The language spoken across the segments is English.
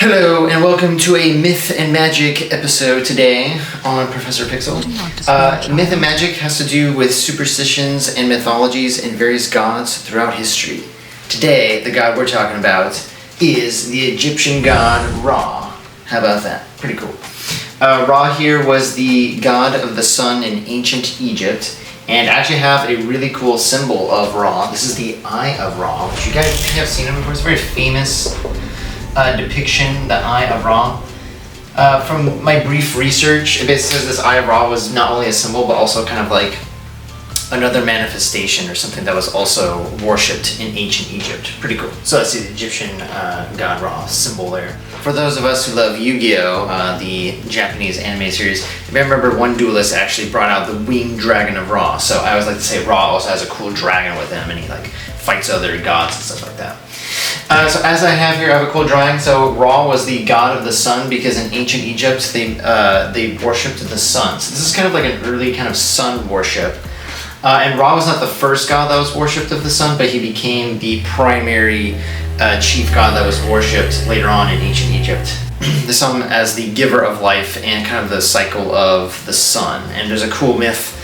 Hello and welcome to a Myth and Magic episode today on Professor Pixel. Myth and Magic has to do with superstitions and mythologies and various gods throughout history. Today, the god we're talking about is the Egyptian god Ra. How about that? Pretty cool. Ra here was the god of the sun in ancient Egypt, and actually have a really cool symbol of Ra. This is the Eye of Ra, which you guys have seen it before. It's a very famous depiction, the Eye of Ra. From my brief research, it basically says this Eye of Ra was not only a symbol, but also kind of like another manifestation or something that was also worshipped in ancient Egypt. Pretty cool. So that's the Egyptian god Ra symbol there. For those of us who love Yu-Gi-Oh, the Japanese anime series, if I remember, one duelist actually brought out the winged dragon of Ra. So I always like to say Ra also has a cool dragon with him, and he like fights other gods and stuff like that. So as I have here, I have a cool drawing. So Ra was the god of the sun because in ancient Egypt they worshipped the sun. So this is kind of like an early kind of sun worship. And Ra was not the first god that was worshipped of the sun, but he became the primary chief god that was worshipped later on in ancient Egypt. The sun as the giver of life and kind of the cycle of the sun. And there's a cool myth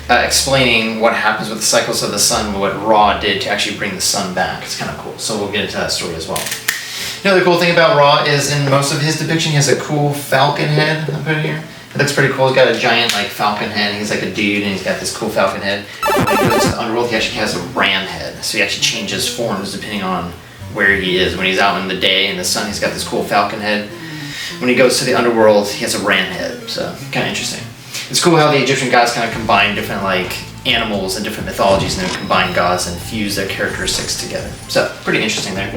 explaining what happens with the cycles of the sun, what Ra did to actually bring the sun back. It's kind of cool. So we'll get into that story as well. Another cool thing about Ra is in most of his depiction, he has a cool falcon head. I'll put it here. It looks pretty cool. He's got a giant like falcon head. He's like a dude and he's got this cool falcon head. When he goes to the underworld, he actually has a ram head. So he actually changes forms depending on where he is. When he's out in the day in the sun, he's got this cool falcon head. When he goes to the underworld, he has a ram head. So kind of interesting. It's cool how the Egyptian gods kind of combine different like animals and different mythologies and then combine gods and fuse their characteristics together. So pretty interesting there.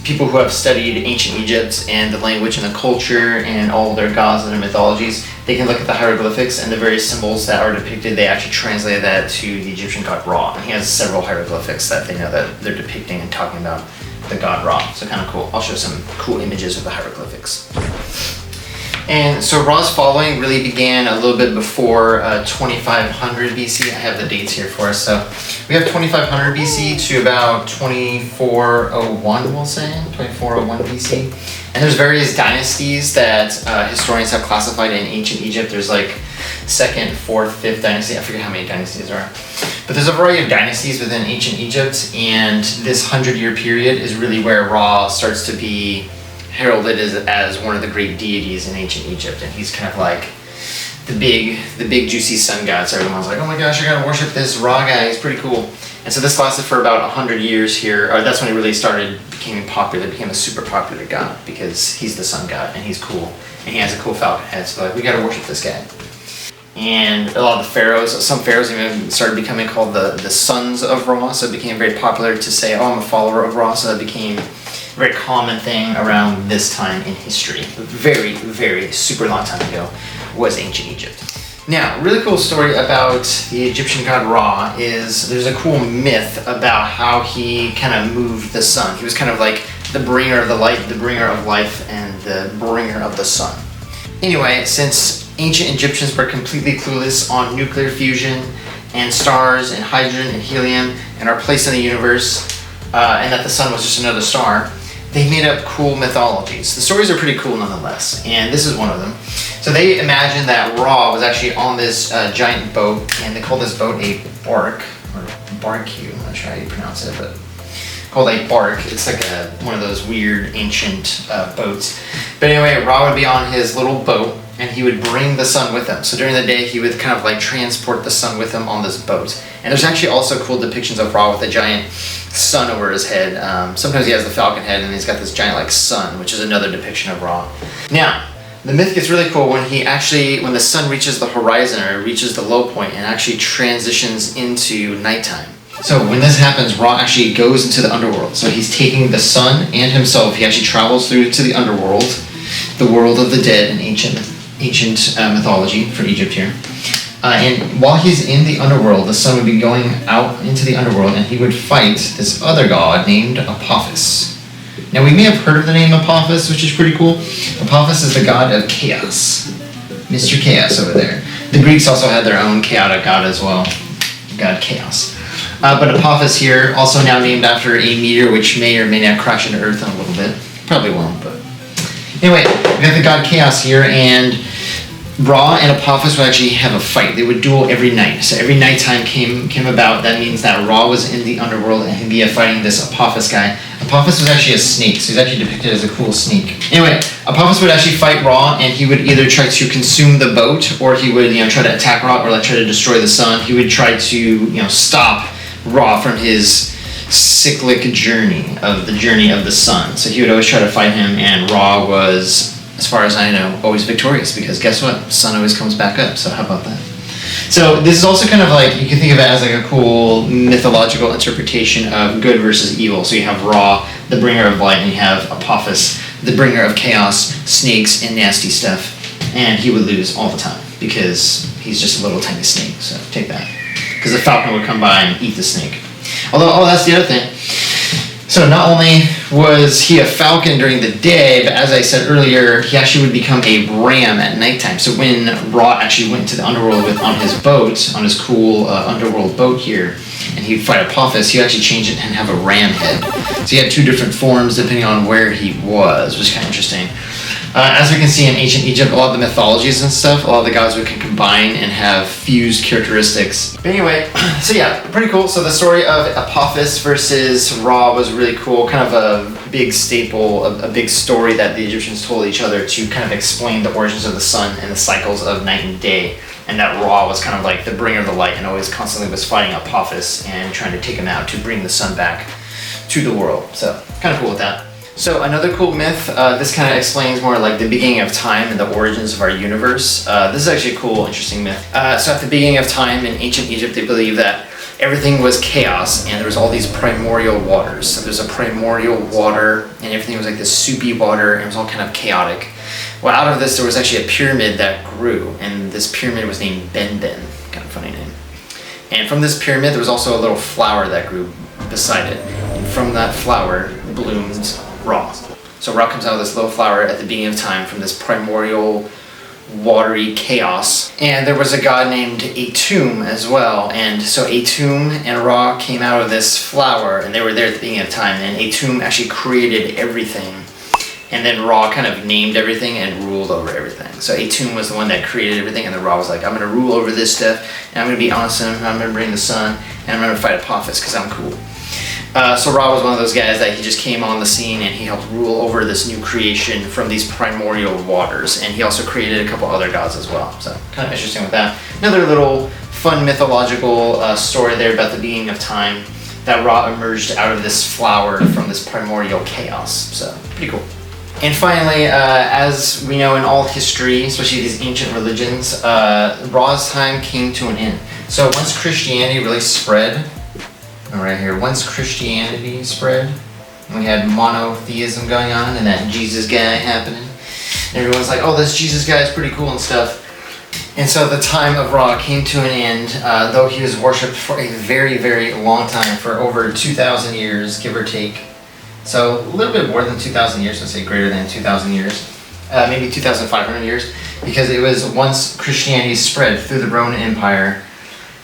People who have studied ancient Egypt and the language and the culture and all of their gods and their mythologies, they can look at the hieroglyphics and the various symbols that are depicted. They actually translate that to the Egyptian god Ra. And he has several hieroglyphics that they know that they're depicting and talking about the god Ra. So kind of cool. I'll show some cool images of the hieroglyphics. And so Ra's following really began a little bit before 2500 BC. I have the dates here for us. So we have 2500 BC to about 2401, we'll say, 2401 BC. And there's various dynasties that historians have classified in ancient Egypt. There's like 2nd, 4th, 5th dynasty. I forget how many dynasties there are. But there's a variety of dynasties within ancient Egypt. And this 100-year period is really where Ra starts to be heralded as one of the great deities in ancient Egypt, and he's kind of like the big juicy sun god. So everyone's like, oh my gosh, I gotta worship this Ra guy, he's pretty cool. And so this lasted for about 100 years here, or that's when he really started becoming popular, became a super popular god because he's the sun god and he's cool and he has a cool falcon head. So like, we gotta worship this guy. And a lot of the pharaohs, some pharaohs even started becoming called the sons of Ra, so it became very popular to say, oh, I'm a follower of Ra, so that became a very common thing around this time in history. Very, very super long time ago was ancient Egypt. Now, really cool story about the Egyptian god Ra is there's a cool myth about how he kind of moved the sun. He was kind of like the bringer of the light, the bringer of life, and the bringer of the sun. Anyway, since ancient Egyptians were completely clueless on nuclear fusion and stars and hydrogen and helium and our place in the universe, and that the sun was just another star, they made up cool mythologies. The stories are pretty cool nonetheless, and this is one of them. So they imagined that Ra was actually on this giant boat, and they called this boat a bark, or barque, I'm not sure how you pronounce it, but called a bark. It's like one of those weird ancient boats. But anyway, Ra would be on his little boat, and he would bring the sun with him. So during the day, he would kind of like transport the sun with him on this boat. And there's actually also cool depictions of Ra with a giant sun over his head. Sometimes he has the falcon head, and he's got this giant like sun, which is another depiction of Ra. Now, the myth gets really cool when when the sun reaches the horizon or reaches the low point and actually transitions into nighttime. So when this happens, Ra actually goes into the underworld. So he's taking the sun and himself. He actually travels through to the underworld, the world of the dead in ancient mythology for Egypt here. And while he's in the underworld, the sun would be going out into the underworld, and he would fight this other god named Apophis. Now we may have heard of the name Apophis, which is pretty cool. Apophis is the god of chaos. Mr. Chaos over there. The Greeks also had their own chaotic god as well. God Chaos. But Apophis here, also now named after a meteor which may or may not crash into Earth in a little bit. Probably won't, but Anyway, we got the god Chaos here, and Ra and Apophis would actually have a fight. They would duel every night. So every nighttime came about. That means that Ra was in the underworld and he'd be fighting this Apophis guy. Apophis was actually a snake, so he's actually depicted as a cool snake. Anyway, Apophis would actually fight Ra, and he would either try to consume the boat, or he would, try to attack Ra, or try to destroy the sun. He would try to, stop Ra from his cyclic journey of the sun. So he would always try to fight him, and Ra was, as far as I know, always victorious, because guess what? The sun always comes back up, so how about that? So this is also kind of like, you can think of it as like a cool mythological interpretation of good versus evil. So you have Ra, the bringer of light, and you have Apophis, the bringer of chaos, snakes, and nasty stuff. And he would lose all the time, because he's just a little tiny snake, so take that. Because the falcon would come by and eat the snake. Although, that's the other thing. So not only was he a falcon during the day, but as I said earlier, he actually would become a ram at nighttime. So when Ra actually went to the underworld on his boat, on his cool underworld boat here, and he'd fight Apophis, he'd actually change it and have a ram head. So he had two different forms depending on where he was, which is kind of interesting. As we can see in ancient Egypt, a lot of the mythologies and stuff, a lot of the gods would combine and have fused characteristics. But anyway, so yeah, pretty cool. So the story of Apophis versus Ra was really cool, kind of a big staple, a big story that the Egyptians told each other to kind of explain the origins of the sun and the cycles of night and day. And that Ra was kind of like the bringer of the light and always constantly was fighting Apophis and trying to take him out to bring the sun back to the world. So kind of cool with that. So another cool myth, this kind of explains more like the beginning of time and the origins of our universe. This is actually a cool, interesting myth. So at the beginning of time in ancient Egypt, they believed that everything was chaos and there was all these primordial waters. So there's a primordial water and everything was like this soupy water and it was all kind of chaotic. Well, out of this, there was actually a pyramid that grew, and this pyramid was named Ben, kind of funny name. And from this pyramid, there was also a little flower that grew beside it. And from that flower bloomed Ra. So Ra comes out of this little flower at the beginning of time from this primordial watery chaos. And there was a god named Atum as well. And so Atum and Ra came out of this flower, and they were there at the beginning of time. And Atum actually created everything. And then Ra kind of named everything and ruled over everything. So Atum was the one that created everything, and then Ra was like, I'm going to rule over this stuff, and I'm going to be awesome, and I'm going to bring the sun, and I'm going to fight Apophis because I'm cool. So Ra was one of those guys that he just came on the scene and he helped rule over this new creation from these primordial waters. And he also created a couple other gods as well. So kind of interesting with that. Another little fun mythological story there about the beginning of time, that Ra emerged out of this flower from this primordial chaos. So pretty cool. And finally, as we know in all history, especially these ancient religions, Ra's time came to an end. So once Christianity really spread, right here, once Christianity spread, we had monotheism going on and that Jesus guy happening. And everyone's like, oh, this Jesus guy is pretty cool and stuff. And so the time of Ra came to an end, though he was worshipped for a very, very long time, for over 2,000 years, give or take. So a little bit more than 2,000 years, let's say greater than 2,000 years, maybe 2,500 years, because it was once Christianity spread through the Roman Empire,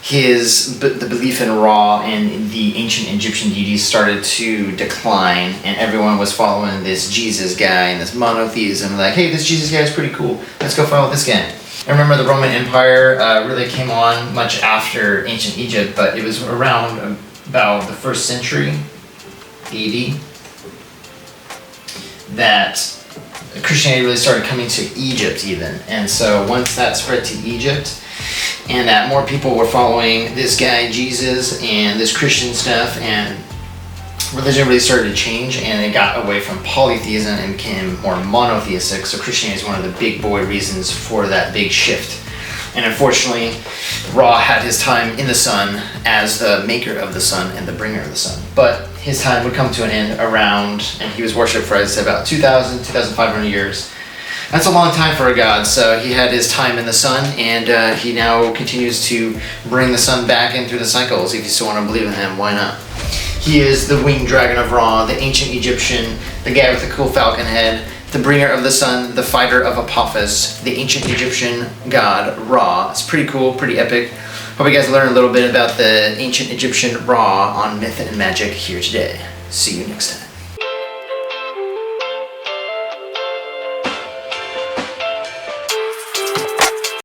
the belief in Ra and the ancient Egyptian deities started to decline, and everyone was following this Jesus guy and this monotheism, like, hey, this Jesus guy is pretty cool, let's go follow this guy. I remember the Roman Empire really came on much after ancient Egypt, but it was around about the 1st century AD that Christianity really started coming to Egypt even. And so once that spread to Egypt, and that more people were following this guy Jesus and this Christian stuff, and religion really started to change, and it got away from polytheism and became more monotheistic. So Christianity is one of the big boy reasons for that big shift. And unfortunately, Ra had his time in the sun as the maker of the sun and the bringer of the sun. But his time would come to an end around, and he was worshipped for, I'd say, about 2,000, 2,500 years. That's a long time for a god, so he had his time in the sun, and he now continues to bring the sun back in through the cycles. If you still want to believe in him, why not? He is the winged dragon of Ra, the ancient Egyptian, the guy with the cool falcon head, the bringer of the sun, the fighter of Apophis, the ancient Egyptian god Ra. It's pretty cool, pretty epic. Hope you guys learned a little bit about the ancient Egyptian Ra on Myth and Magic here today. See you next time.